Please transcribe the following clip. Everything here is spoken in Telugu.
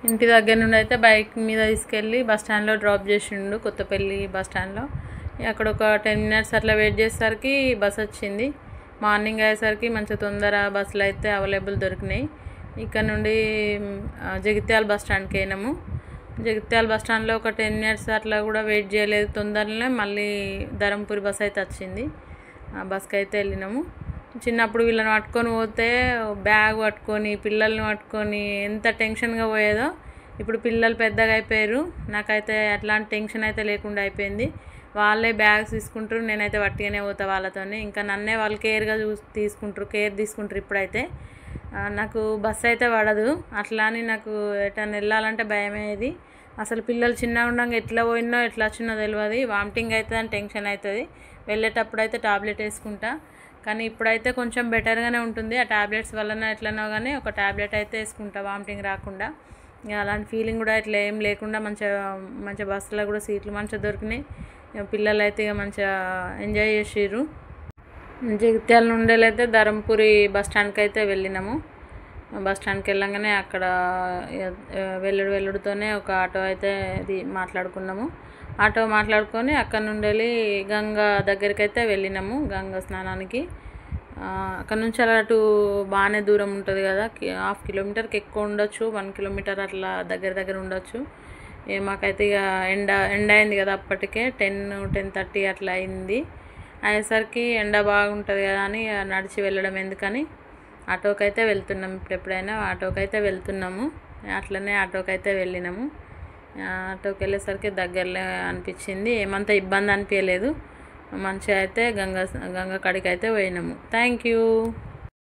ఇంటి దగ్గర నుండి అయితే బైక్ మీద తీసుకెళ్ళి బస్ స్టాండ్లో డ్రాప్ చేసిండు, కొత్తపల్లి బస్ స్టాండ్లో. అక్కడ ఒక 10 మినిట్స్ అట్లా వెయిట్ చేసేసరికి బస్ వచ్చింది. మార్నింగ్ అయ్యేసరికి మంచి తొందర బస్సులు అయితే అవైలబుల్ దొరికినాయి. ఇక్కడ నుండి జగిత్యాల బస్ స్టాండ్కి అయినాము. జగిత్యాల బస్ స్టాండ్లో ఒక 10 మినిట్స్ అట్లా కూడా వెయిట్ చేయలేదు, తొందరనే మళ్ళీ ధరంపూరి బస్ అయితే వచ్చింది. ఆ బస్కి అయితే వెళ్ళినాము. చిన్నప్పుడు వీళ్ళని పట్టుకొని పోతే బ్యాగ్ పట్టుకొని పిల్లల్ని పట్టుకొని ఎంత టెన్షన్గా పోయేదో. ఇప్పుడు పిల్లలు పెద్దగా అయిపోయారు, నాకైతే అట్లాంటి టెన్షన్ అయితే లేకుండా అయిపోయింది. వాళ్ళే బ్యాగ్స్ తీసుకుంటారు, నేనైతే వట్టిగానే పోతా వాళ్ళతోనే. ఇంకా నన్నే వాళ్ళు కేర్ తీసుకుంటారు ఇప్పుడైతే. నాకు బస్సు అయితే పడదు, అట్లా అని నాకు ఎటన్నా వెళ్ళాలంటే భయమయ్యేది. అసలు పిల్లలు చిన్నగా ఉండగా ఎట్లా పోయినో ఎట్లా వచ్చినో తెలియదు. వామిటింగ్ అవుతుంది అని టెన్షన్ అవుతుంది. వెళ్ళేటప్పుడు అయితే టాబ్లెట్ వేసుకుంటా, కానీ ఇప్పుడైతే కొంచెం బెటర్గానే ఉంటుంది. ఆ టాబ్లెట్స్ వలన ఎట్లనో కానీ ఒక టాబ్లెట్ అయితే వేసుకుంటా వామిటింగ్ రాకుండా. అలాంటి ఫీలింగ్ కూడా ఇట్లా ఏం లేకుండా మంచిగా బస్సులో కూడా సీట్లు మంచిగా దొరికినాయి. పిల్లలు అయితే ఇక మంచిగా ఎంజాయ్ చేసిర్రు. జగిత్యాల నుండి అయితే ధరంపూరి బస్ స్టాండ్కి అయితే వెళ్ళినాము. బస్ స్టాండ్కి వెళ్ళంగానే అక్కడ వెళ్ళుడుతోనే ఒక ఆటో అయితే మాట్లాడుకున్నాము. ఆటో మాట్లాడుకొని అక్కడ నుండి వెళ్ళి గంగా దగ్గరికి అయితే వెళ్ళినాము, గంగా స్నానానికి. అక్కడ నుంచి అలా అటు బాగానే దూరం ఉంటుంది కదా, 1/2 కిలోమీటర్కి ఎక్కువ ఉండొచ్చు, 1 కిలోమీటర్ అట్లా దగ్గర ఉండొచ్చు. మాకైతే ఇక ఎండ అయింది కదా, అప్పటికే 10-10:30 అట్లా అయింది. అయ్యేసరికి ఎండ బాగుంటుంది కదా అని నడిచి వెళ్ళడం ఎందుకని ఆటోకి అయితే వెళ్తున్నాము. ఎప్పుడైనా ఆటోకి అయితే వెళ్తున్నాము. అట్లనే ఆటోకి అయితే వెళ్ళినాము. ఆటోకి వెళ్ళేసరికి దగ్గరలో అనిపించింది, ఏమంత ఇబ్బంది అనిపించలేదు. మంచిగా అయితే గంగా కాడికి అయితే పోయినాము. Thank you.